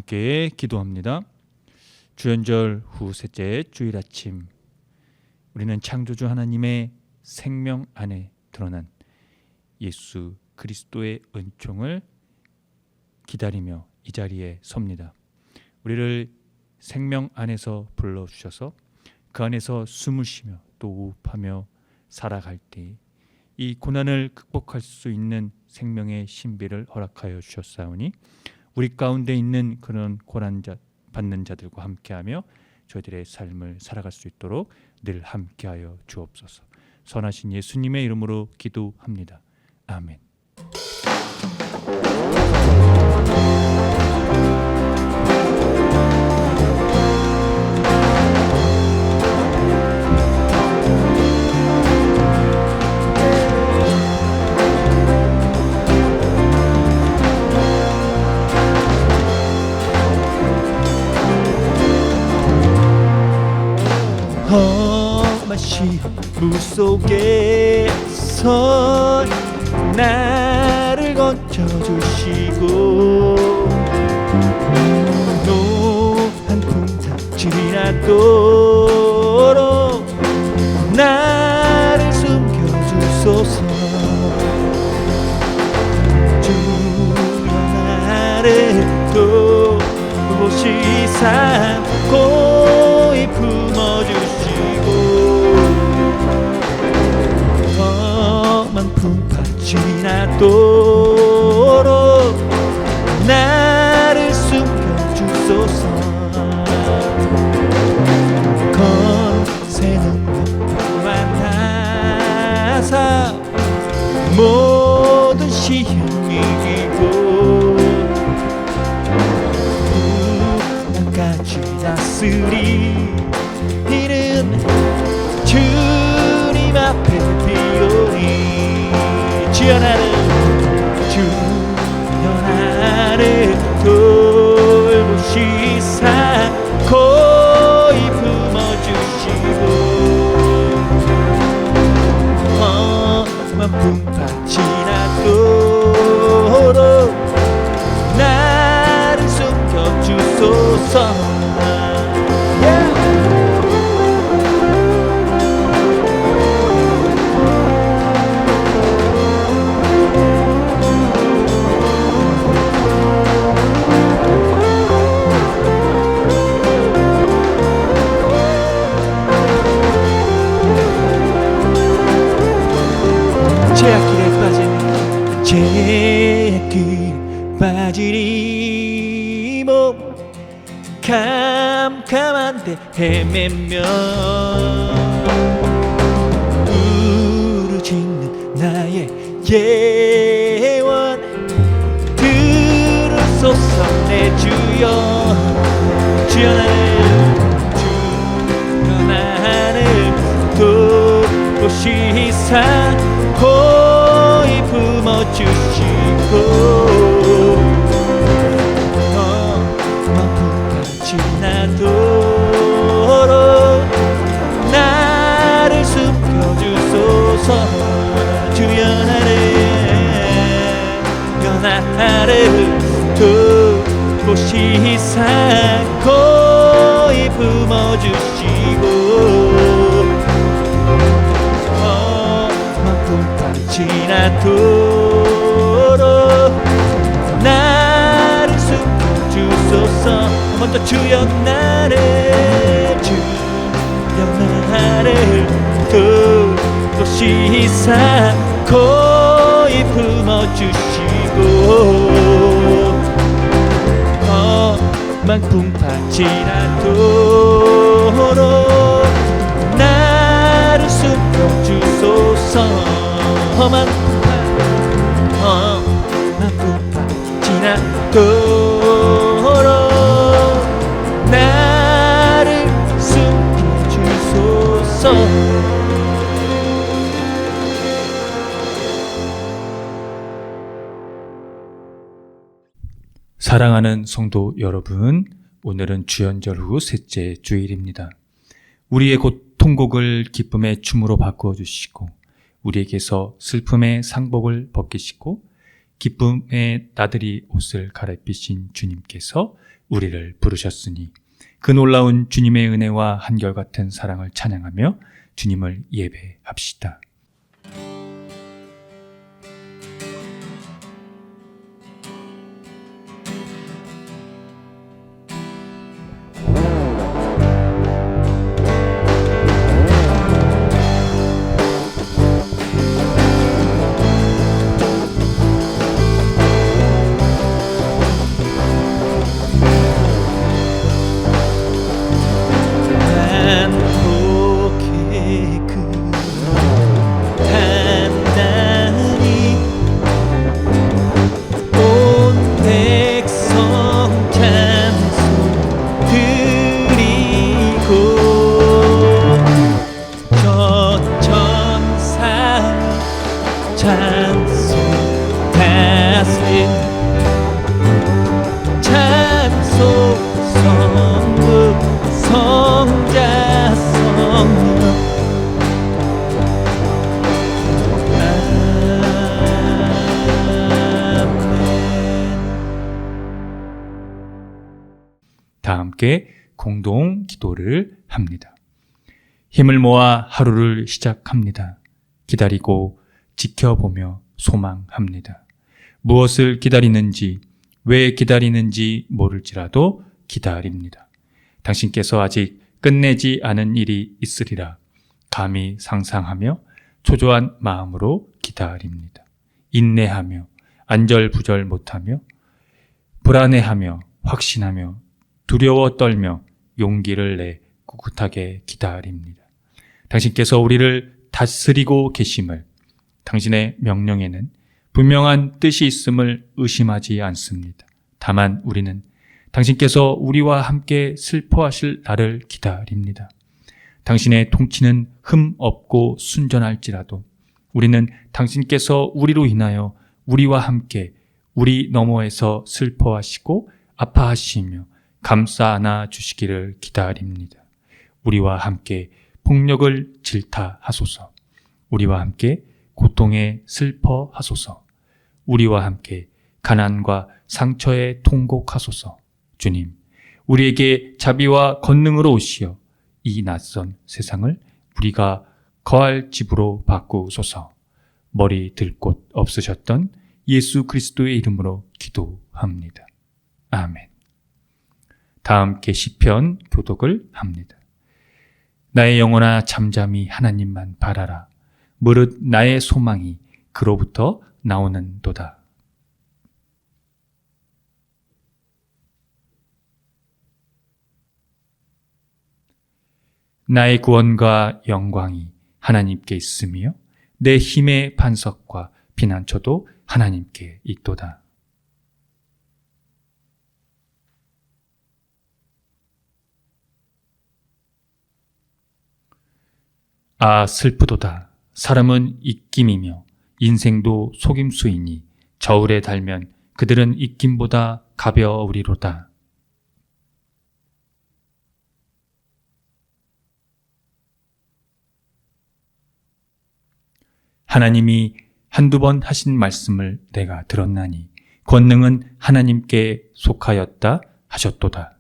함께 기도합니다. 주연절 후 셋째 주일 아침, 우리는 창조주 하나님의 생명 안에 드러난 예수 그리스도의 은총을 기다리며 이 자리에 섭니다. 우리를 생명 안에서 불러주셔서 그 안에서 숨을 쉬며 또 호흡하며 살아갈 때 이 고난을 극복할 수 있는 생명의 신비를 허락하여 주셨사오니 우리 가운데 있는 그런 고난 받는 자들과 함께하며 저희들의 삶을 살아갈 수 있도록 늘 함께하여 주옵소서. 선하신 예수님의 이름으로 기도합니다. 아멘. 험한 시험 속에서 나를 건져주시고 노한 풍사 지나도록 나를 숨겨주소서. 주여 나를 돌보시사 고이 품어주시고 험한 풍파 지나도록 나를 숨겨주소서. 거세는 만나사 모든 시험 이기고 끝까지 다스리는 주님 앞에 비오니 주여 나를 돌보시사 고이 품어주시고 험한 풍파 지나도록 나를 숨겨주소서. 제길 빠진 이 몸 캄캄한데 헤매며 부르짖는 나의 예원 들으소서. 내 주여 주여 나를 돌보시사 고이 품어주시고 험한 풍파 지나도록 나를 숨겨주소서. 주여 나를 돌보시사 고이 품어주시고 지나도록 나를 숨겨주소서. 먼저 주여 나를 돌보시사 고이 품어주시고 험한 풍파 지나도록 나를 숨겨주소서. 험한 풍파 지나도록 나를 숨겨주소서. 사랑하는 성도 여러분, 오늘은 주연절 후 셋째 주일입니다. 우리의 고통곡을 기쁨의 춤으로 바꾸어 주시고 우리에게서 슬픔의 상복을 벗기시고 기쁨의 나들이 옷을 갈아입히신 주님께서 우리를 부르셨으니 그 놀라운 주님의 은혜와 한결같은 사랑을 찬양하며 주님을 예배합시다. 다 함께 공동 기도를 합니다. 힘을 모아 하루를 시작합니다. 기다리고 지켜보며 소망합니다. 무엇을 기다리는지, 왜 기다리는지 모를지라도 기다립니다. 당신께서 아직 끝내지 않은 일이 있으리라 감히 상상하며 초조한 마음으로 기다립니다. 인내하며 안절부절 못하며 불안해하며 확신하며 두려워 떨며 용기를 내 꿋꿋하게 기다립니다. 당신께서 우리를 다스리고 계심을, 당신의 명령에는 분명한 뜻이 있음을 의심하지 않습니다. 다만 우리는 당신께서 우리와 함께 슬퍼하실 날을 기다립니다. 당신의 통치는 흠 없고 순전할지라도 우리는 당신께서 우리로 인하여 우리와 함께 우리 너머에서 슬퍼하시고 아파하시며 감싸 안아 주시기를 기다립니다. 우리와 함께 폭력을 질타하소서. 우리와 함께 고통에 슬퍼하소서. 우리와 함께 가난과 상처에 통곡하소서. 주님, 우리에게 자비와 권능으로 오시어 이 낯선 세상을 우리가 거할 집으로 바꾸소서. 머리 들 곳 없으셨던 예수 그리스도의 이름으로 기도합니다. 아멘. 다 함께 시편 교독을 합니다. 나의 영혼아 잠잠히 하나님만 바라라. 무릇 나의 소망이 그로부터 나오는도다. 나의 구원과 영광이 하나님께 있으며 내 힘의 반석과 피난처도 하나님께 있도다. 아 슬프도다. 사람은 입김이며 인생도 속임수이니 저울에 달면 그들은 입김보다 가벼우리로다. 하나님이 한두 번 하신 말씀을 내가 들었나니 권능은 하나님께 속하였다 하셨도다.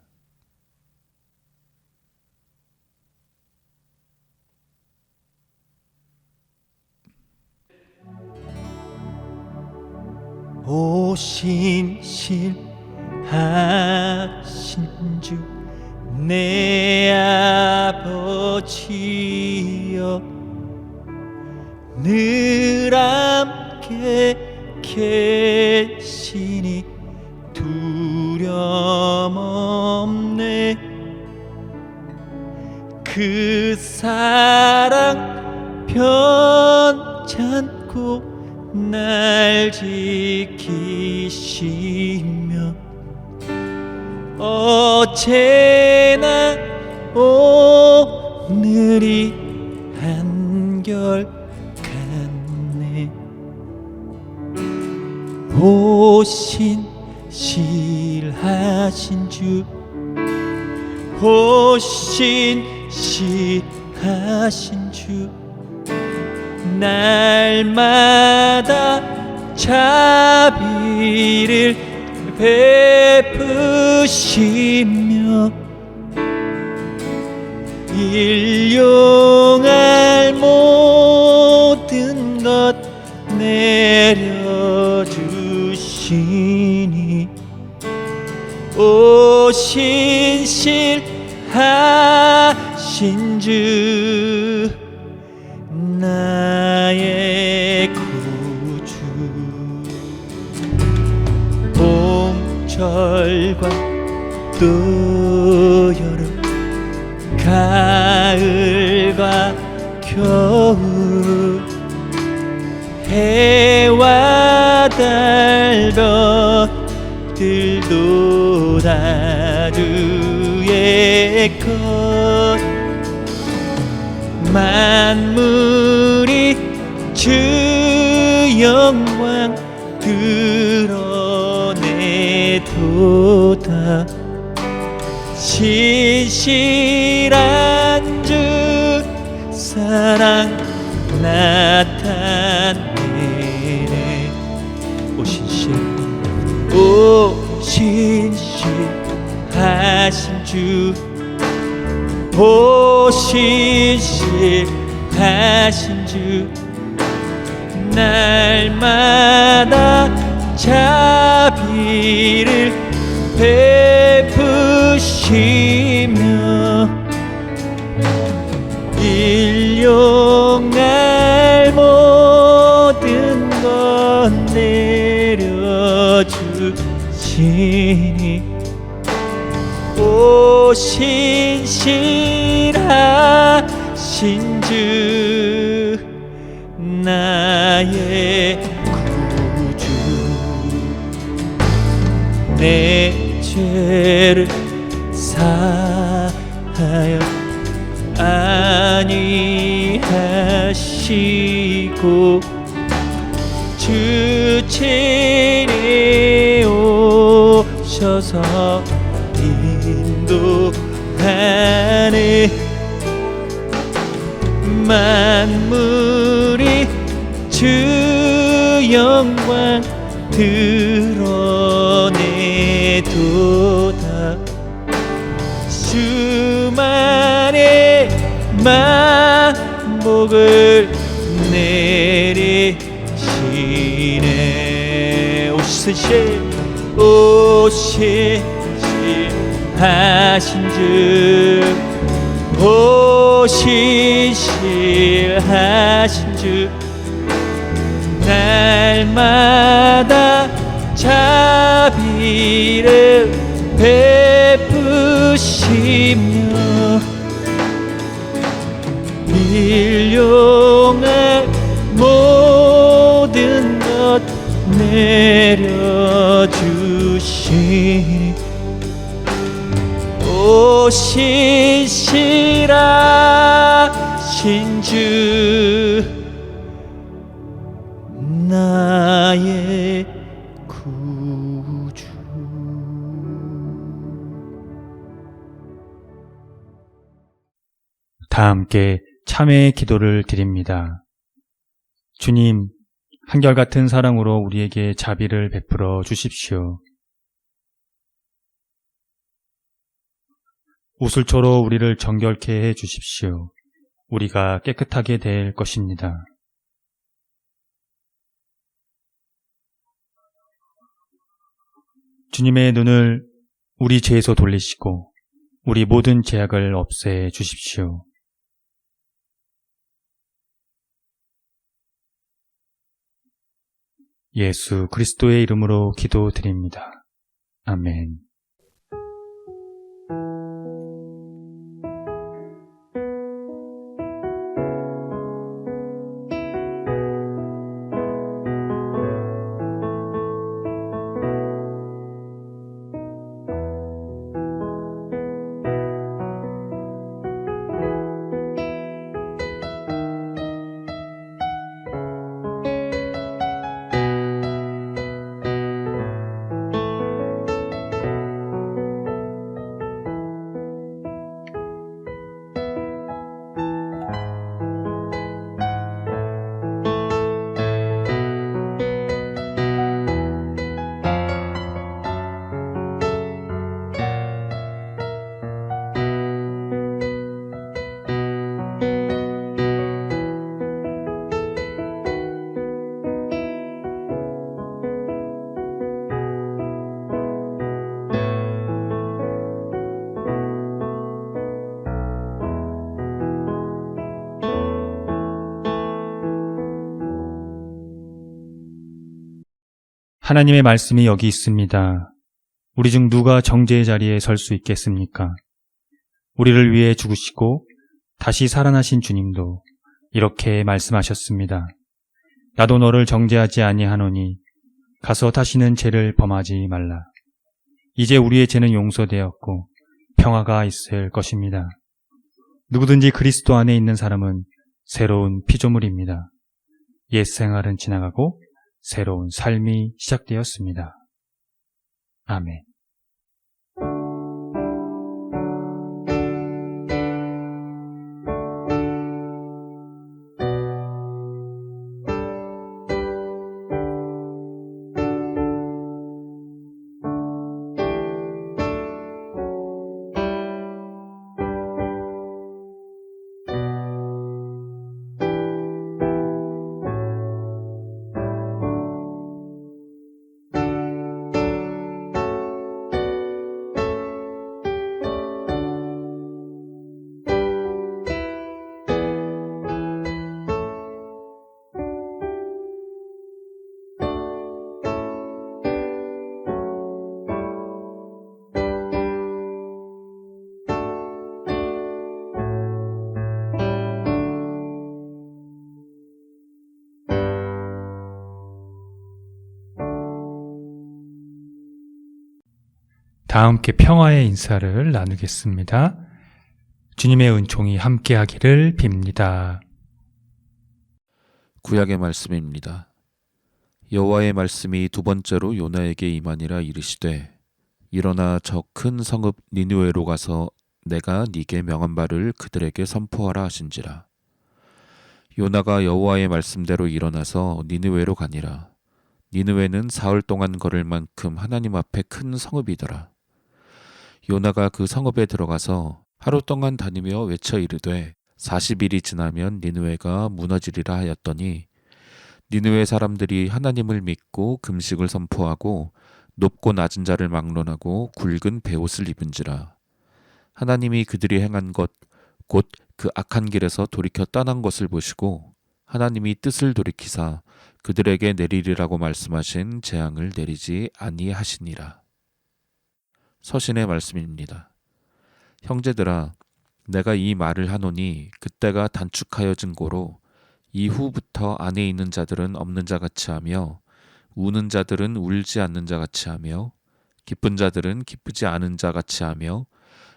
오신실하신 주 내 아버지여 늘 함께 계시니 두려움 없네. 그 사랑 편찮고 날 지키시며 어제나 오늘이 한결같네. 오신실하신 주 오신실하신 주 날마다 자비를 베푸시며 일용할 모든 것 내려주시니 오신실하신 주 나의 구주 봄철과 또 여름 가을과 겨울 해와 달별들도 다 주의 것 만물이 주 영광 드러내도다 신실한 주 사랑 나타내네 오신실하신 주 오신실하신 주 날마다 자비를 베푸시며 일용할 모든 것 내려주시니 오신실하신 주 나의 구주 내 죄를 사하여 아니하시고 주 친히 오셔서 인도하네 만물이 주 영광 드러내도다 수만의 만복을 내리시네 오신실하신 주 오신실하신 주 날마다 자비를 베푸시며 일용할 모든 것 내려주시니 오신실하신 주 나의 구주 다 함께 참회의 기도를 드립니다. 주님, 한결같은 사랑으로 우리에게 자비를 베풀어 주십시오. 우슬초로 우리를 정결케 해 주십시오. 우리가 깨끗하게 될 것입니다. 주님의 눈을 우리 죄에서 돌리시고 우리 모든 죄악을 없애 주십시오. 예수 그리스도의 이름으로 기도드립니다. 아멘. 하나님의 말씀이 여기 있습니다. 우리 중 누가 정죄의 자리에 설 수 있겠습니까? 우리를 위해 죽으시고 다시 살아나신 주님도 이렇게 말씀하셨습니다. 나도 너를 정죄하지 아니하노니 가서 다시는 죄를 범하지 말라. 이제 우리의 죄는 용서되었고 평화가 있을 것입니다. 누구든지 그리스도 안에 있는 사람은 새로운 피조물입니다. 옛 생활은 지나가고 새로운 삶이 시작되었습니다. 아멘. 다 함께 평화의 인사를 나누겠습니다. 주님의 은총이 함께하기를 빕니다. 구약의 말씀입니다. 여호와의 말씀이 두 번째로 요나에게 임하니라 이르시되 일어나 저 큰 성읍 니느웨로 가서 내가 네게 명한 바를 그들에게 선포하라 하신지라. 요나가 여호와의 말씀대로 일어나서 니느웨로 가니라. 니느웨는 사흘 동안 걸을 만큼 하나님 앞에 큰 성읍이더라. 요나가 그 성읍에 들어가서 하루 동안 다니며 외쳐 이르되 40일이 지나면 니느웨가 무너지리라 하였더니 니느웨 사람들이 하나님을 믿고 금식을 선포하고 높고 낮은 자를 막론하고 굵은 베옷을 입은지라. 하나님이 그들이 행한 것 곧 그 악한 길에서 돌이켜 떠난 것을 보시고 하나님이 뜻을 돌이키사 그들에게 내리리라고 말씀하신 재앙을 내리지 아니하시니라. 서신의 말씀입니다. 형제들아, 내가 이 말을 하노니 그때가 단축하여진 고로 이후부터 안에 있는 자들은 없는 자같이 하며 우는 자들은 울지 않는 자같이 하며 기쁜 자들은 기쁘지 않은 자같이 하며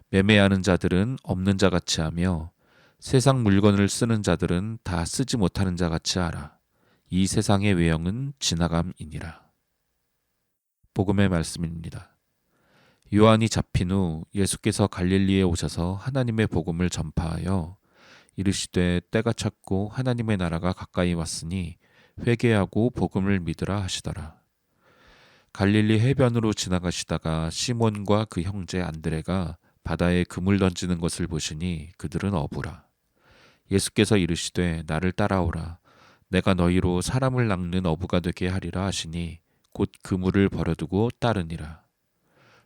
매매하는 자들은 없는 자같이 하며 세상 물건을 쓰는 자들은 다 쓰지 못하는 자같이 하라. 이 세상의 외형은 지나감이니라. 복음의 말씀입니다. 요한이 잡힌 후 예수께서 갈릴리에 오셔서 하나님의 복음을 전파하여 이르시되 때가 찼고 하나님의 나라가 가까이 왔으니 회개하고 복음을 믿으라 하시더라. 갈릴리 해변으로 지나가시다가 시몬과 그 형제 안드레가 바다에 그물 던지는 것을 보시니 그들은 어부라. 예수께서 이르시되 나를 따라오라. 내가 너희로 사람을 낚는 어부가 되게 하리라 하시니 곧 그물을 버려두고 따르니라.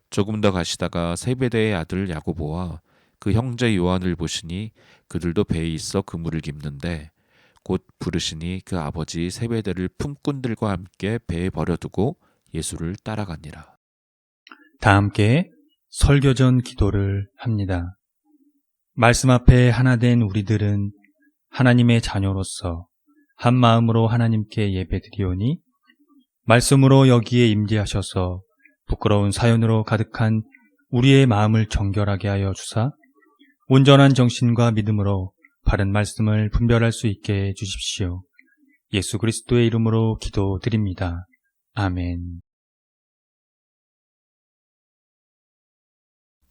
조금 더 가시다가 세베대의 아들 야고보와 그 형제 요한을 보시니 그들도 배에 있어 그물을 깁는데 곧 부르시니 그 아버지 세베대를 품꾼들과 함께 배에 버려두고 예수를 따라가니라. 다 함께 설교전 기도를 합니다. 말씀 앞에 하나 된 우리들은 하나님의 자녀로서 한 마음으로 하나님께 예배드리오니 말씀으로 여기에 임재하셔서 부끄러운 사연으로 가득한 우리의 마음을 정결하게 하여 주사 온전한 정신과 믿음으로 바른 말씀을 분별할 수 있게 해 주십시오. 예수 그리스도의 이름으로 기도드립니다. 아멘.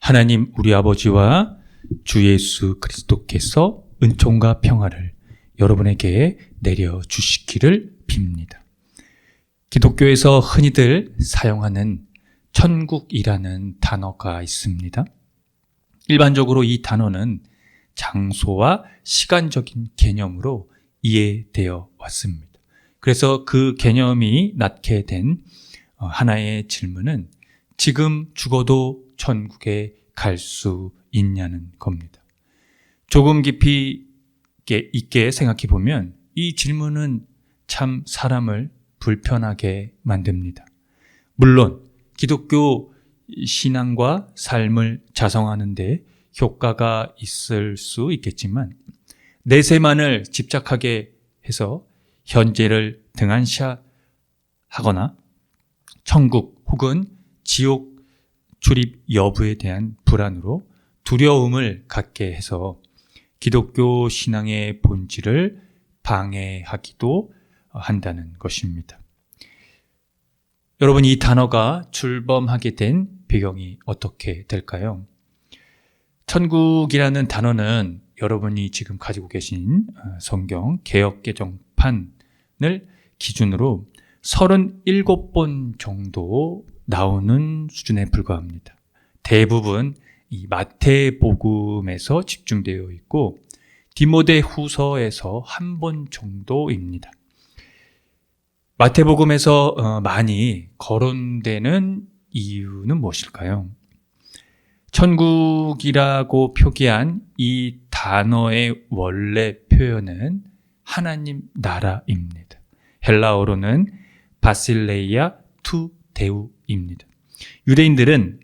하나님 우리 아버지와 주 예수 그리스도께서 은총과 평화를 여러분에게 내려주시기를 빕니다. 기독교에서 흔히들 사용하는 천국이라는 단어가 있습니다. 일반적으로 이 단어는 장소와 시간적인 개념으로 이해되어 왔습니다. 그래서 그 개념이 낳게 된 하나의 질문은 지금 죽어도 천국에 갈 수 있냐는 겁니다. 조금 깊이 있게 생각해 보면 이 질문은 참 사람을 불편하게 만듭니다. 물론 기독교 신앙과 삶을 자성하는 데 효과가 있을 수 있겠지만 내세만을 집착하게 해서 현재를 등한시하거나 천국 혹은 지옥 출입 여부에 대한 불안으로 두려움을 갖게 해서 기독교 신앙의 본질을 방해하기도 한다는 것입니다. 여러분, 이 단어가 출범하게 된 배경이 어떻게 될까요? 천국이라는 단어는 여러분이 지금 가지고 계신 성경 개역개정판을 기준으로 37번 정도 나오는 수준에 불과합니다. 대부분 이 마태복음에서 집중되어 있고 디모데후서에서 한 번 정도입니다. 마태복음에서 많이 거론되는 이유는 무엇일까요? 천국이라고 표기한 이 단어의 원래 표현은 하나님 나라입니다. 헬라어로는 바실레이아 투 데우입니다. 유대인들은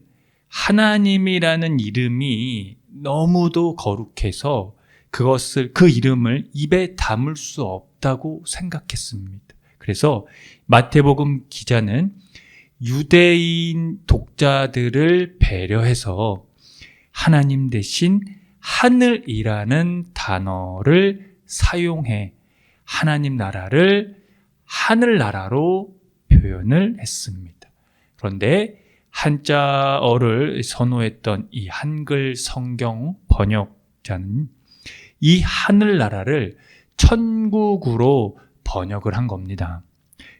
하나님이라는 이름이 너무도 거룩해서 그 이름을 입에 담을 수 없다고 생각했습니다. 그래서 마태복음 기자는 유대인 독자들을 배려해서 하나님 대신 하늘이라는 단어를 사용해 하나님 나라를 하늘나라로 표현을 했습니다. 그런데 한자어를 선호했던 이 한글 성경 번역자는 이 하늘나라를 천국으로 번역을 한 겁니다.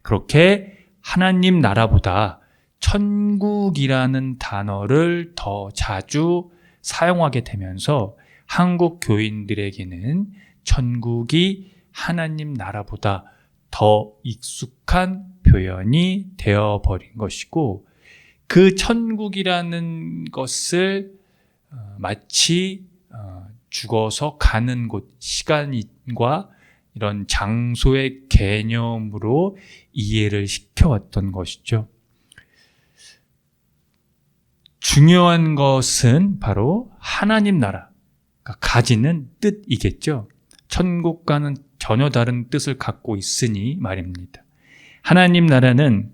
그렇게 하나님 나라보다 천국이라는 단어를 더 자주 사용하게 되면서 한국 교인들에게는 천국이 하나님 나라보다 더 익숙한 표현이 되어버린 것이고, 그 천국이라는 것을 마치 죽어서 가는 곳, 시간과 이런 장소의 개념으로 이해를 시켜왔던 것이죠. 중요한 것은 바로 하나님 나라가 가지는 뜻이겠죠. 천국과는 전혀 다른 뜻을 갖고 있으니 말입니다. 하나님 나라는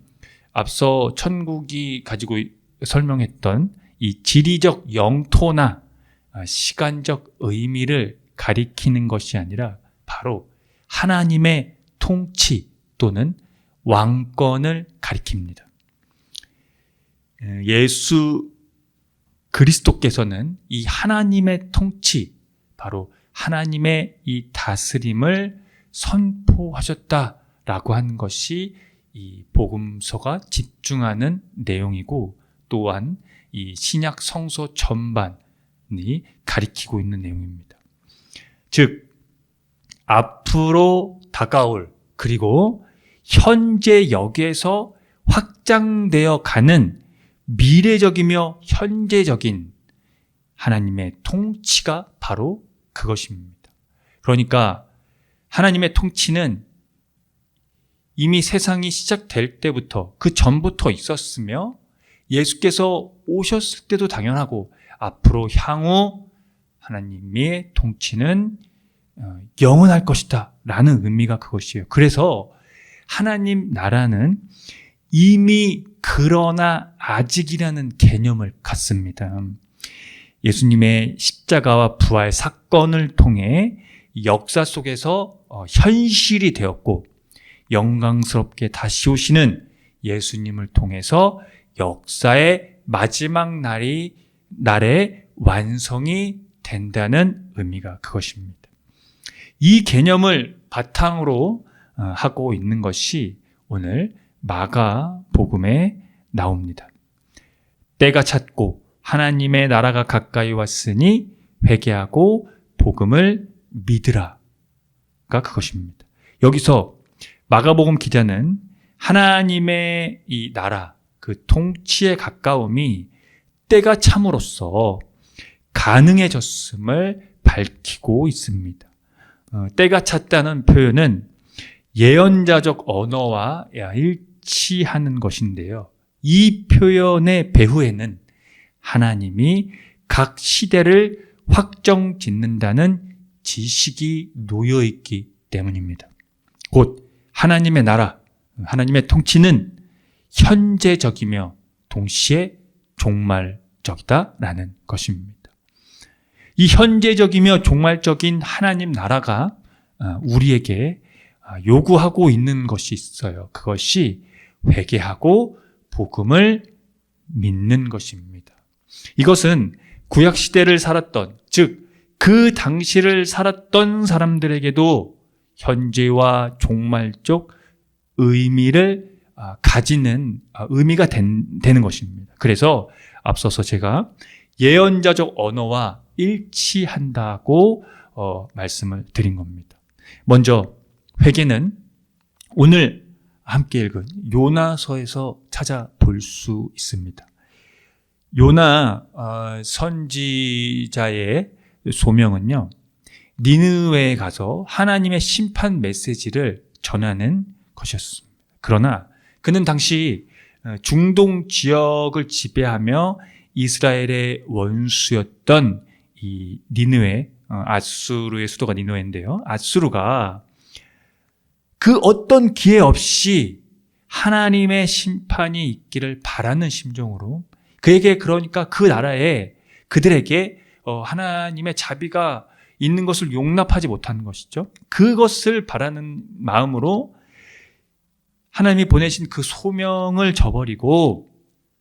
앞서 천국이 가지고 설명했던 이 지리적 영토나 시간적 의미를 가리키는 것이 아니라 바로 하나님의 통치 또는 왕권을 가리킵니다. 예수 그리스도께서는 이 하나님의 통치, 바로 하나님의 이 다스림을 선포하셨다라고 하는 것이 이 복음서가 집중하는 내용이고, 또한 이 신약 성서 전반이 가리키고 있는 내용입니다. 즉 앞으로 다가올, 그리고 현재 역에서 확장되어 가는 미래적이며 현재적인 하나님의 통치가 바로 그것입니다. 그러니까 하나님의 통치는 이미 세상이 시작될 때부터, 그 전부터 있었으며 예수께서 오셨을 때도 당연하고, 앞으로 향후 하나님의 통치는 영원할 것이다 라는 의미가 그것이에요. 그래서 하나님 나라는 이미 그러나 아직이라는 개념을 갖습니다. 예수님의 십자가와 부활 사건을 통해 역사 속에서 현실이 되었고, 영광스럽게 다시 오시는 예수님을 통해서 역사의 마지막 날에 완성이 된다는 의미가 그것입니다. 이 개념을 바탕으로 하고 있는 것이 오늘 마가복음에 나옵니다. 때가 찼고 하나님의 나라가 가까이 왔으니 회개하고 복음을 믿으라가 그것입니다. 여기서 마가복음 기자는 하나님의 이 나라, 그 통치에 가까움이 때가 참으로써 가능해졌음을 밝히고 있습니다. 때가 찼다는 표현은 예언자적 언어와 일치하는 것인데요. 이 표현의 배후에는 하나님이 각 시대를 확정 짓는다는 지식이 놓여 있기 때문입니다. 곧 하나님의 나라, 하나님의 통치는 현재적이며 동시에 종말적이다라는 것입니다. 이 현재적이며 종말적인 하나님 나라가 우리에게 요구하고 있는 것이 있어요. 그것이 회개하고 복음을 믿는 것입니다. 이것은 구약 시대를 살았던, 즉 그 당시를 살았던 사람들에게도 현재와 종말적 의미를 가지는 의미가 되는 것입니다. 그래서 앞서서 제가 예언자적 언어와 일치한다고 말씀을 드린 겁니다. 먼저 회개는 오늘 함께 읽은 요나서에서 찾아볼 수 있습니다. 요나 선지자의 소명은요, 니느웨에 가서 하나님의 심판 메시지를 전하는 것이었습니다. 그러나 그는 당시 중동 지역을 지배하며 이스라엘의 원수였던 이 니느웨, 아수르의 수도가 니느웨인데요. 아수르가 그 어떤 기회 없이 하나님의 심판이 있기를 바라는 심정으로 그에게, 그러니까 그 나라에 그들에게 하나님의 자비가 있는 것을 용납하지 못하는 것이죠. 그것을 바라는 마음으로 하나님이 보내신 그 소명을 저버리고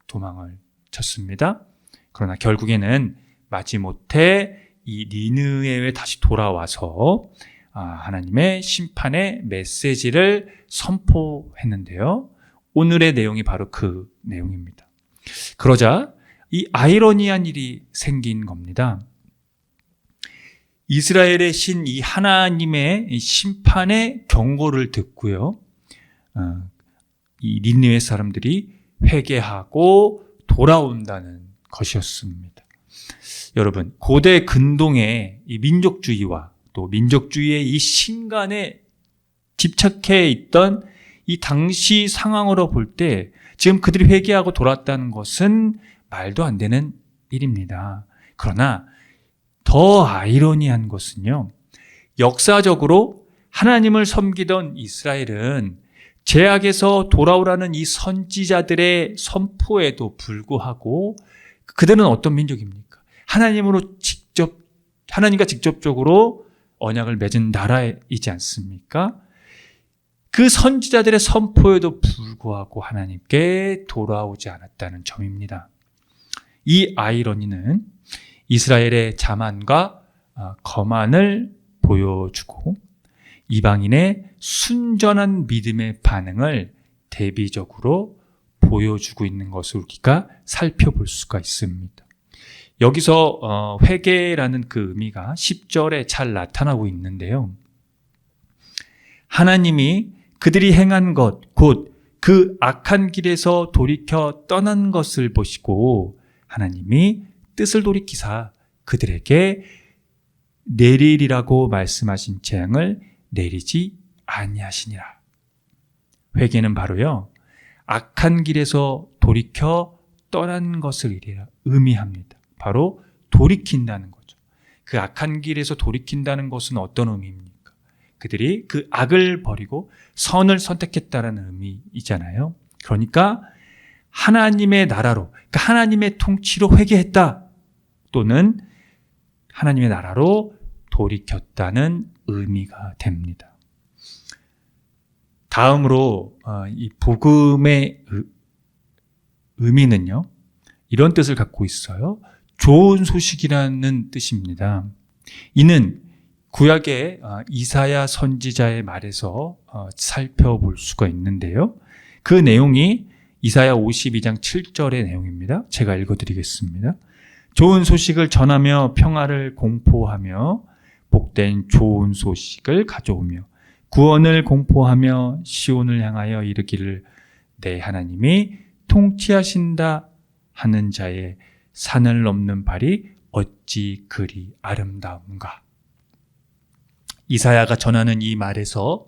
도망을 쳤습니다. 그러나 결국에는 마지못해 이 니느웨에 다시 돌아와서 하나님의 심판의 메시지를 선포했는데요. 오늘의 내용이 바로 그 내용입니다. 그러자 이 아이러니한 일이 생긴 겁니다. 이스라엘의 신 이 하나님의 심판의 경고를 듣고요, 이 니느웨 사람들이 회개하고 돌아온다는 것이었습니다. 여러분, 고대 근동의 이 민족주의와 또 민족주의의 이 신간에 집착해 있던 이 당시 상황으로 볼 때 지금 그들이 회개하고 돌아왔다는 것은 말도 안 되는 일입니다. 그러나 더 아이러니한 것은요, 역사적으로 하나님을 섬기던 이스라엘은 죄악에서 돌아오라는 이 선지자들의 선포에도 불구하고 그들은 어떤 민족입니까? 하나님과 직접적으로 언약을 맺은 나라이지 않습니까? 그 선지자들의 선포에도 불구하고 하나님께 돌아오지 않았다는 점입니다. 이 아이러니는 이스라엘의 자만과 거만을 보여주고 이방인의 순전한 믿음의 반응을 대비적으로 보여주고 있는 것을 우리가 살펴볼 수가 있습니다. 여기서 회개라는 그 의미가 10절에 잘 나타나고 있는데요. 하나님이 그들이 행한 것, 곧 그 악한 길에서 돌이켜 떠난 것을 보시고 하나님이 뜻을 돌이키사 그들에게 내리리라고 말씀하신 재앙을 내리지 아니하시니라. 회개는 바로요, 악한 길에서 돌이켜 떠난 것을 의미합니다. 바로 돌이킨다는 거죠. 그 악한 길에서 돌이킨다는 것은 어떤 의미입니까? 그들이 그 악을 버리고 선을 선택했다는 의미이잖아요. 그러니까 하나님의 나라로, 그러니까 하나님의 통치로 회개했다, 또는 하나님의 나라로 돌이켰다는 의미가 됩니다. 다음으로 이 복음의 의미는요, 이런 뜻을 갖고 있어요. 좋은 소식이라는 뜻입니다. 이는 구약의 이사야 선지자의 말에서 살펴볼 수가 있는데요. 그 내용이 이사야 52장 7절의 내용입니다. 제가 읽어드리겠습니다. 좋은 소식을 전하며 평화를 공포하며 복된 좋은 소식을 가져오며 구원을 공포하며 시온을 향하여 이르기를 내 하나님이 통치하신다 하는 자의 산을 넘는 발이 어찌 그리 아름다운가. 이사야가 전하는 이 말에서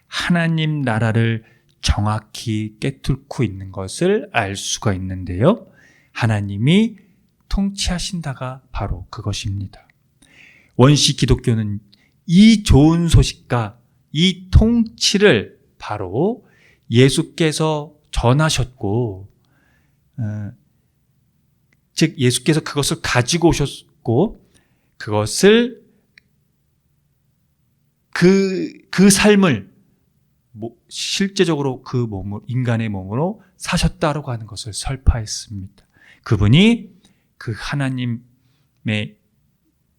하나님 나라를 정확히 꿰뚫고 있는 것을 알 수가 있는데요. 하나님이 통치하신다가 바로 그것입니다. 원시 기독교는 이 좋은 소식과 이 통치를 바로 예수께서 전하셨고, 즉 예수께서 그것을 가지고 오셨고, 그것을 그 삶을 실제적으로 그 몸을 인간의 몸으로 사셨다라고 하는 것을 설파했습니다. 그분이 그 하나님의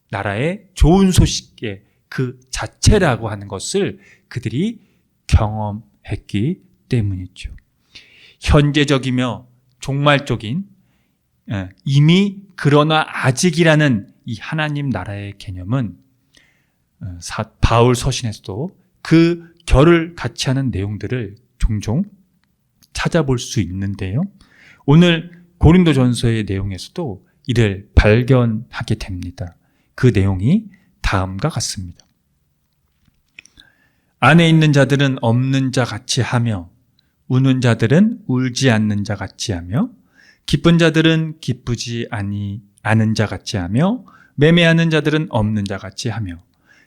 나라의 좋은 소식의 그 자체라고 하는 것을 그들이 경험했기 때문이죠. 현재적이며 종말적인, 이미 그러나 아직이라는 이 하나님 나라의 개념은 바울 서신에서도 그 결을 같이 하는 내용들을 종종 찾아볼 수 있는데요. 오늘 고린도전서의 내용에서도 이를 발견하게 됩니다. 그 내용이 다음과 같습니다. 안에 있는 자들은 없는 자 같이 하며, 우는 자들은 울지 않는 자 같이 하며, 기쁜 자들은 기쁘지 않은 자 같이 하며, 매매하는 자들은 없는 자 같이 하며,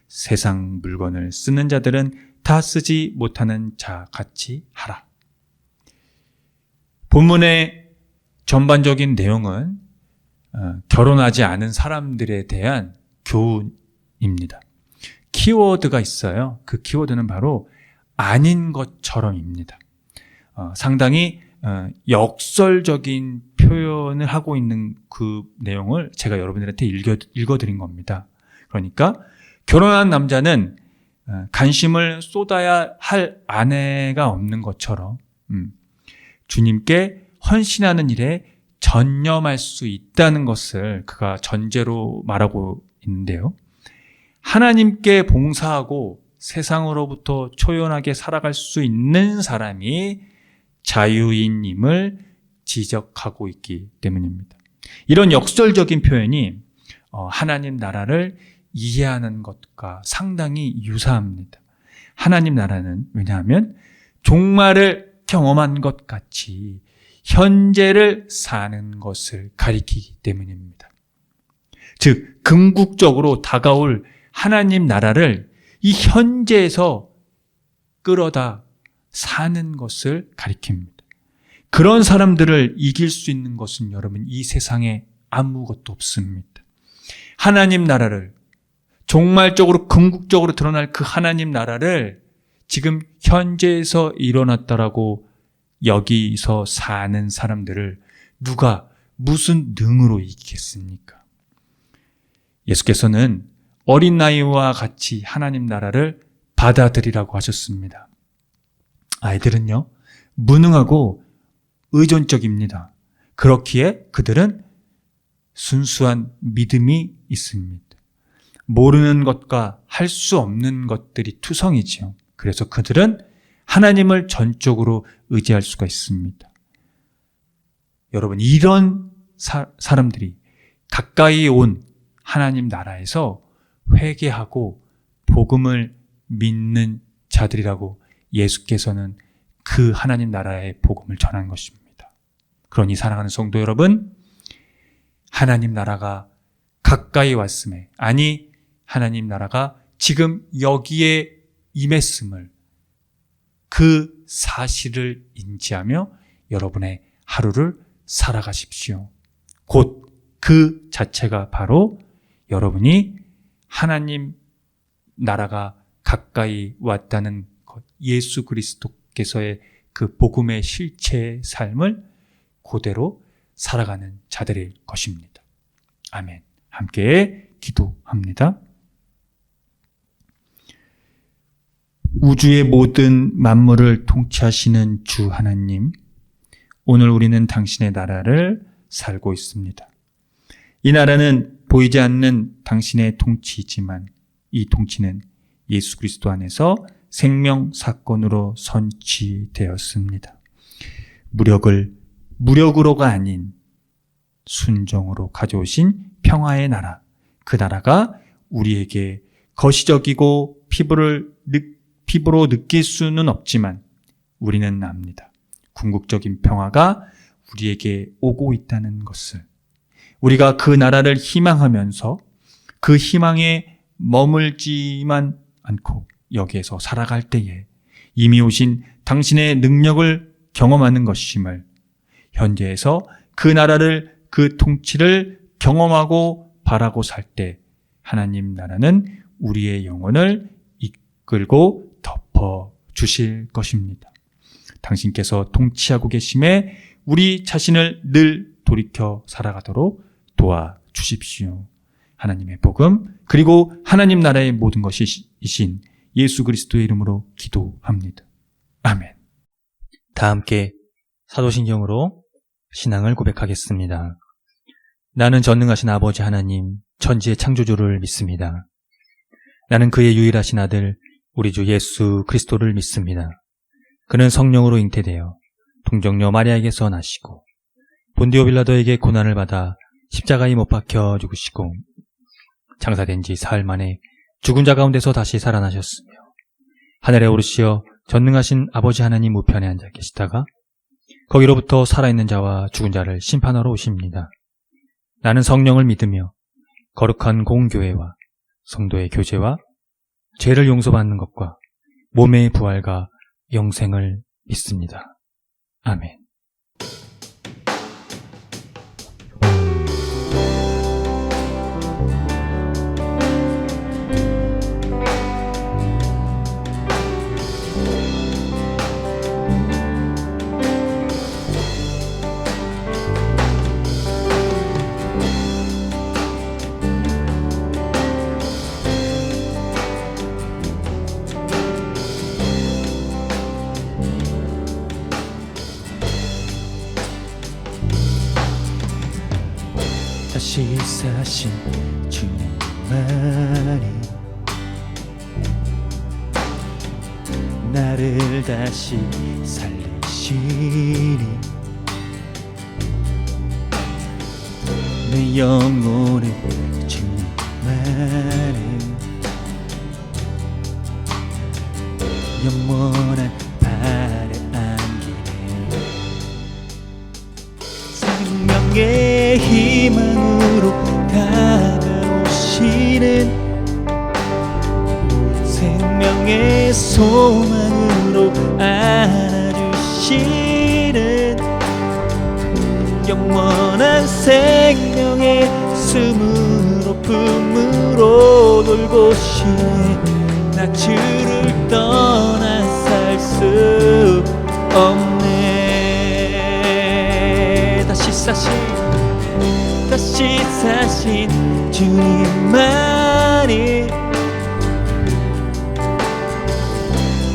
세상 물건을 쓰는 자들은 다 쓰지 못하는 자 같이 하라. 본문의 전반적인 내용은 결혼하지 않은 사람들에 대한 교훈입니다. 키워드가 있어요. 그 키워드는 바로 아닌 것처럼입니다. 상당히 역설적인 표현을 하고 있는 그 내용을 제가 여러분들한테 읽어드린 겁니다. 그러니까 결혼한 남자는 관심을 쏟아야 할 아내가 없는 것처럼 주님께 헌신하는 일에 전념할 수 있다는 것을 그가 전제로 말하고 있는데요. 하나님께 봉사하고 세상으로부터 초연하게 살아갈 수 있는 사람이 자유인임을 지적하고 있기 때문입니다. 이런 역설적인 표현이 하나님 나라를 이해하는 것과 상당히 유사합니다. 하나님 나라는 왜냐하면 종말을 경험한 것 같이 현재를 사는 것을 가리키기 때문입니다. 즉 궁극적으로 다가올 하나님 나라를 이 현재에서 끌어다 사는 것을 가리킵니다. 그런 사람들을 이길 수 있는 것은 여러분 이 세상에 아무것도 없습니다. 하나님 나라를 종말적으로 궁극적으로 드러날 그 하나님 나라를 지금 현재에서 일어났다라고 여기서 사는 사람들을 누가 무슨 능으로 이기겠습니까? 예수께서는 어린 나이와 같이 하나님 나라를 받아들이라고 하셨습니다. 아이들은요, 무능하고 의존적입니다. 그렇기에 그들은 순수한 믿음이 있습니다. 모르는 것과 할 수 없는 것들이 투성이지요. 그래서 그들은 하나님을 전적으로 의지할 수가 있습니다. 여러분, 이런 사람들이 가까이 온 하나님 나라에서 회개하고 복음을 믿는 자들이라고 예수께서는 그 하나님 나라의 복음을 전한 것입니다. 그러니 사랑하는 성도 여러분, 하나님 나라가 가까이 왔음에, 아니 하나님 나라가 지금 여기에 임했음을, 그 사실을 인지하며 여러분의 하루를 살아가십시오. 곧 그 자체가 바로 여러분이 하나님 나라가 가까이 왔다는 것, 예수 그리스도께서의 그 복음의 실체의 삶을 그대로 살아가는 자들일 것입니다. 아멘. 함께 기도합니다. 우주의 모든 만물을 통치하시는 주 하나님, 오늘 우리는 당신의 나라를 살고 있습니다. 이 나라는 보이지 않는 당신의 통치이지만 이 통치는 예수 그리스도 안에서 생명 사건으로 선취되었습니다. 무력으로가 아닌 순종으로 가져오신 평화의 나라, 그 나라가 우리에게 거시적이고 피부로 느낄 수는 없지만 우리는 압니다. 궁극적인 평화가 우리에게 오고 있다는 것을. 우리가 그 나라를 희망하면서 그 희망에 머물지만 않고 여기에서 살아갈 때에 이미 오신 당신의 능력을 경험하는 것임을, 현재에서 그 나라를, 그 통치를 경험하고 바라고 살 때 하나님 나라는 우리의 영혼을 이끌고 덮어 주실 것입니다. 당신께서 통치하고 계심에 우리 자신을 늘 돌이켜 살아가도록 도와주십시오. 하나님의 복음 그리고 하나님 나라의 모든 것이신 예수 그리스도의 이름으로 기도합니다. 아멘. 다 함께 사도신경으로 신앙을 고백하겠습니다. 나는 전능하신 아버지 하나님, 천지의 창조주를 믿습니다. 나는 그의 유일하신 아들, 우리 주 예수 그리스도를 믿습니다. 그는 성령으로 잉태되어 동정녀 마리아에게서 나시고 본디오 빌라도에게 고난을 받아 십자가에 못 박혀 죽으시고 장사된 지 사흘 만에 죽은 자 가운데서 다시 살아나셨으며 하늘에 오르시어 전능하신 아버지 하나님 우편에 앉아 계시다가 거기로부터 살아있는 자와 죽은 자를 심판하러 오십니다. 나는 성령을 믿으며 거룩한 공교회와 성도의 교제와 죄를 용서받는 것과 몸의 부활과 영생을 믿습니다. 아멘. 다시 사신 주님만이 나를 다시 살리시니 내 영혼을 주님만은 영원한 발에 안기네. 생명의 희망으로 다가오시는 생명의 소망으로 안아주시는 영원한 생명의 숨으로 품으로 돌보시네. 나 주를 떠나 살 수 없네. 다시 사신 주님만이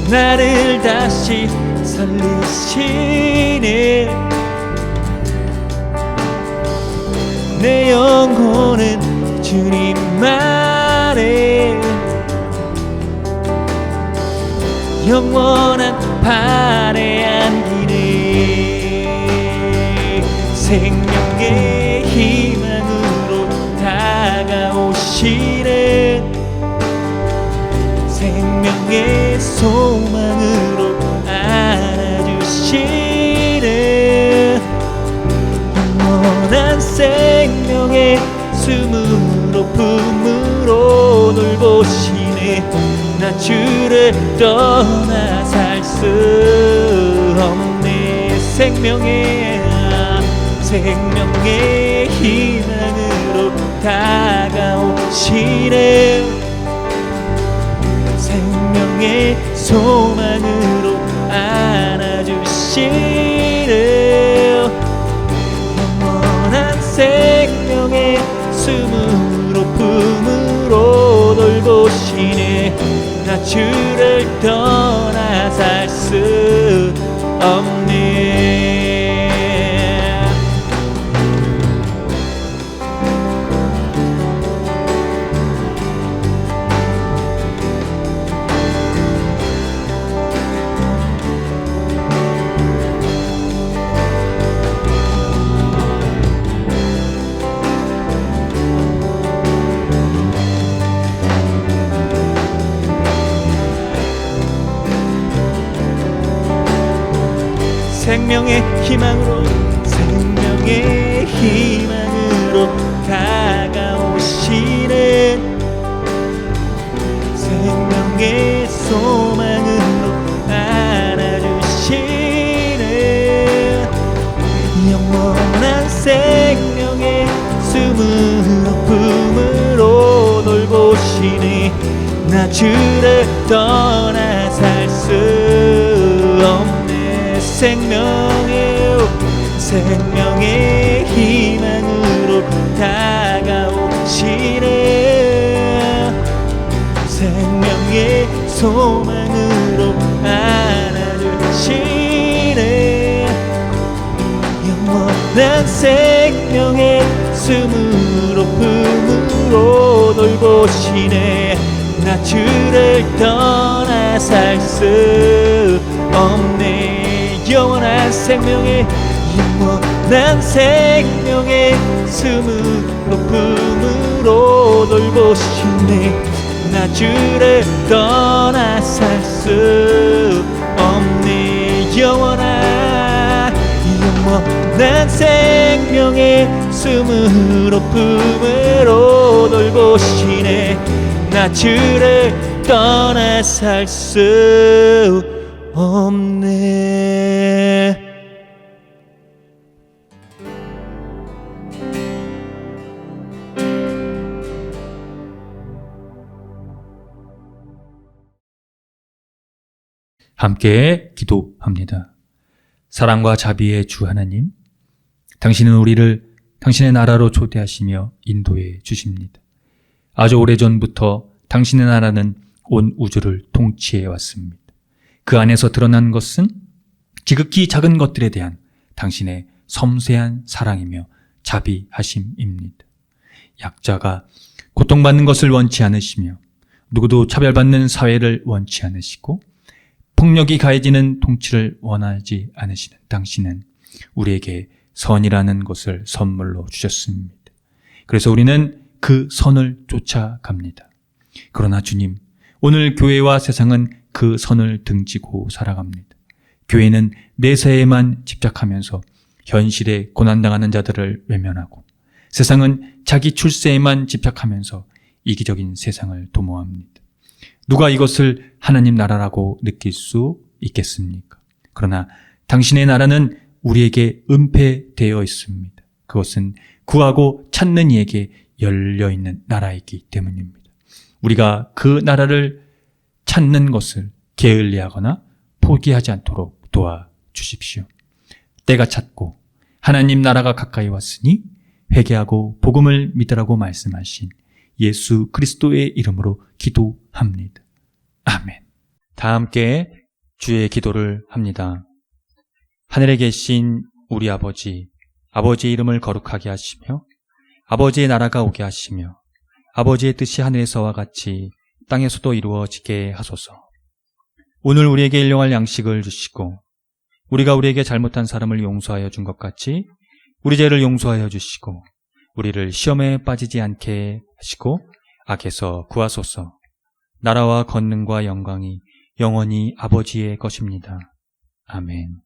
나를 다시 살리시네. 내 영혼은 주님만의 영원한 발에 안기네. 생명의 희망으로 다가오시는 생명의 소망으로 안아주시는 영원한 생명의 숨으로 품으로 돌보시네. 나 주를 떠나 살 수 없네. 생명의 희망으로 다가오시네. 생명의 소망으로 안아주시네. 영원한 생명의 숨으로 품으로 돌보시네. 나 주를 떠나 살 수 없네. 생명의 희망으로 생명의 희망으로 다가오시는 생명의 소망으로 안아주시는 영원한 생명의 숨은 품으로 돌보시네. 나 주를 떠나 살 수 없네. 생명의 희망으로 다가오시네. 생명의 소망으로 안아주시네. 영원한 생명의 숨으로 품으로 돌보시네. 나 주를 떠나 살 수 없네. 영원한 생명의 숨으로 품으로 돌보시네. 나 주를 떠나 살 수 없네. 영원한 생명의 숨으로 품으로 돌보시네. 나 주를 떠나 살 수 없네. 함께 기도합니다. 사랑과 자비의 주 하나님, 당신은 우리를 당신의 나라로 초대하시며 인도해 주십니다. 아주 오래전부터 당신의 나라는 온 우주를 통치해 왔습니다. 그 안에서 드러난 것은 지극히 작은 것들에 대한 당신의 섬세한 사랑이며 자비하심입니다. 약자가 고통받는 것을 원치 않으시며 누구도 차별받는 사회를 원치 않으시고 폭력이 가해지는 통치를 원하지 않으시는 당신은 우리에게 선이라는 것을 선물로 주셨습니다. 그래서 우리는 그 선을 쫓아갑니다. 그러나 주님, 오늘 교회와 세상은 그 선을 등지고 살아갑니다. 교회는 내세에만 집착하면서 현실에 고난당하는 자들을 외면하고, 세상은 자기 출세에만 집착하면서 이기적인 세상을 도모합니다. 누가 이것을 하나님 나라라고 느낄 수 있겠습니까? 그러나 당신의 나라는 우리에게 은폐되어 있습니다. 그것은 구하고 찾는 이에게 열려있는 나라이기 때문입니다. 우리가 그 나라를 찾는 것을 게을리하거나 포기하지 않도록 도와주십시오. 때가 찼고 하나님 나라가 가까이 왔으니 회개하고 복음을 믿으라고 말씀하신 예수 그리스도의 이름으로 기도합니다. 아멘. 다 함께 주의 기도를 합니다. 하늘에 계신 우리 아버지, 아버지의 이름을 거룩하게 하시며 아버지의 나라가 오게 하시며 아버지의 뜻이 하늘에서와 같이 땅에서도 이루어지게 하소서. 오늘 우리에게 일용할 양식을 주시고 우리가 우리에게 잘못한 사람을 용서하여 준 것 같이 우리 죄를 용서하여 주시고 우리를 시험에 빠지지 않게 하시고 악에서 구하소서. 나라와 권능과 영광이 영원히 아버지의 것입니다. 아멘.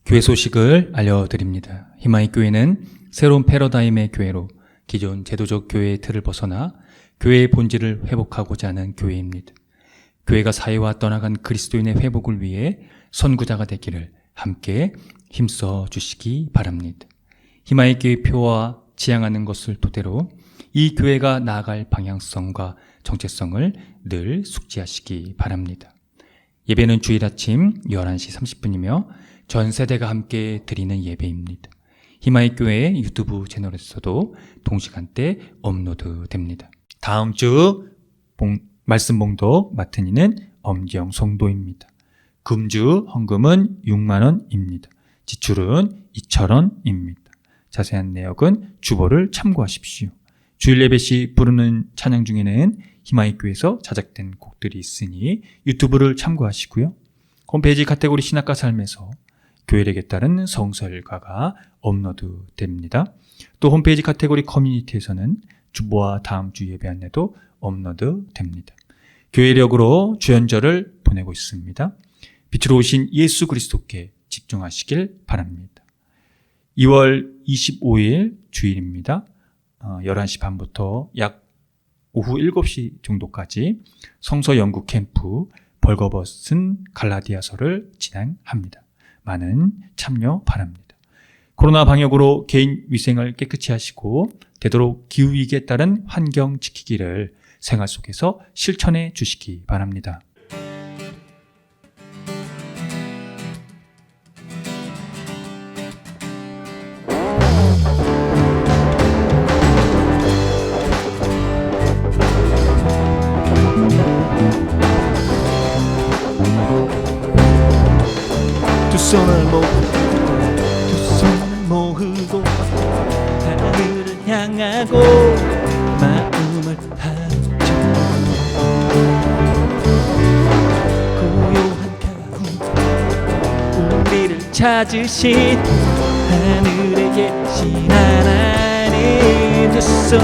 교회 소식을 알려드립니다. 희망의 교회는 새로운 패러다임의 교회로 기존 제도적 교회의 틀을 벗어나 교회의 본질을 회복하고자 하는 교회입니다. 교회가 사회와 떠나간 그리스도인의 회복을 위해 선구자가 되기를 함께 힘써 주시기 바랍니다. 희망의 교회 표와 지향하는 것을 토대로 이 교회가 나아갈 방향성과 정체성을 늘 숙지하시기 바랍니다. 예배는 주일 아침 11시 30분이며 전 세대가 함께 드리는 예배입니다. 희망의 교회 유튜브 채널에서도 동시간대 업로드됩니다. 다음 주 말씀 봉독 맡은 이는 엄지영 성도입니다. 금주 헌금은 6만 원입니다. 지출은 2,000원입니다. 자세한 내역은 주보를 참고하십시오. 주일 예배 시 부르는 찬양 중에는 희망의 교회에서 자작된 곡들이 있으니 유튜브를 참고하시고요. 홈페이지 카테고리 신학과 삶에서 교회력에 따른 성서일가가 업로드됩니다. 또 홈페이지 카테고리 커뮤니티에서는 주보와 다음 주 예배 안내도 업로드됩니다. 교회력으로 주연절을 보내고 있습니다. 빛으로 오신 예수 그리스도께 집중하시길 바랍니다. 2월 25일 주일입니다. 11시 반부터 약 오후 7시 정도까지 성서 연구 캠프 벌거벗은 갈라디아서를 진행합니다. 많은 참여 바랍니다. 코로나 방역으로 개인 위생을 깨끗이 하시고 되도록 기후위기에 따른 환경 지키기를 생활 속에서 실천해 주시기 바랍니다. 두 손을 모으고 하늘을 향하고 마음을 합쳐 고요한 가운 우리를 찾으신 하늘에 계신 하나님 두 손을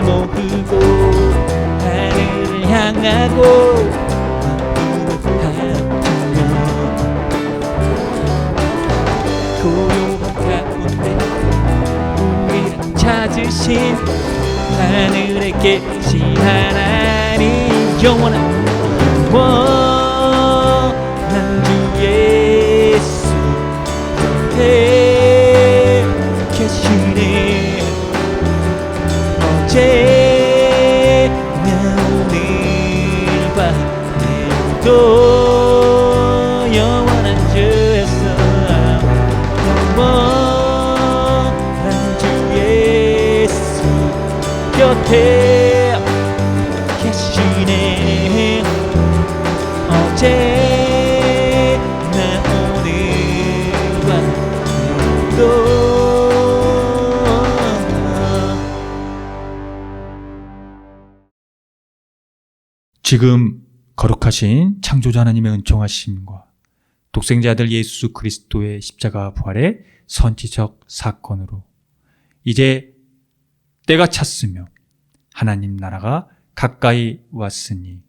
모으고 하늘을 향하고 고요한 가운데 우리를 찾으신 하늘에 계신 하나님 영원한 주 예수 곁에 계시네 어제나 오늘과 내일도 영원한 주 예수 주 예수 곁에 계시네 어제나 오늘과 내일도 지금 거룩하신 창조자 하나님의 은총하심과 독생자 아들 예수 그리스도의 십자가 부활의 선지적 사건으로 이제 때가 찼으며 하나님 나라가 가까이 왔으니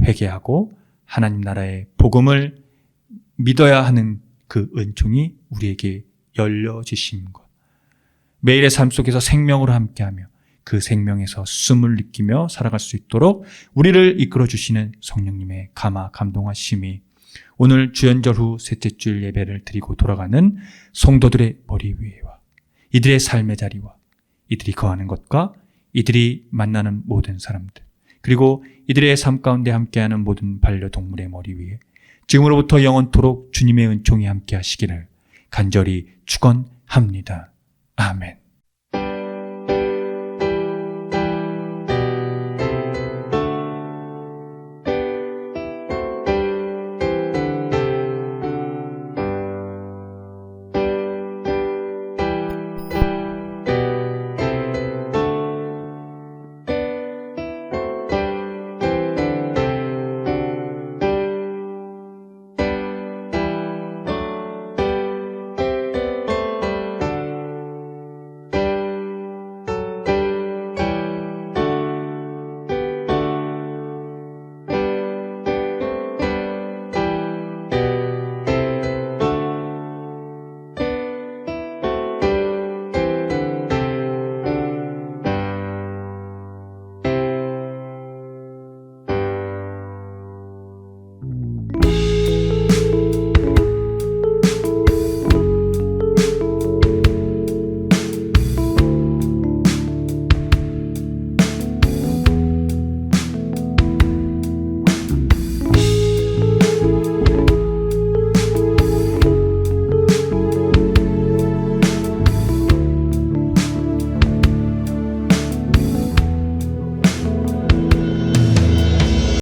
회개하고 하나님 나라의 복음을 믿어야 하는 그 은총이 우리에게 열려지심과 매일의 삶 속에서 생명으로 함께하며 그 생명에서 숨을 느끼며 살아갈 수 있도록 우리를 이끌어 주시는 성령님의 감화 감동하심이 오늘 주연절 후 셋째 주일 예배를 드리고 돌아가는 성도들의 머리 위에와 이들의 삶의 자리와 이들이 거하는 것과 이들이 만나는 모든 사람들 그리고 이들의 삶 가운데 함께하는 모든 반려동물의 머리 위에 지금으로부터 영원토록 주님의 은총이 함께 하시기를 간절히 축원합니다. 아멘.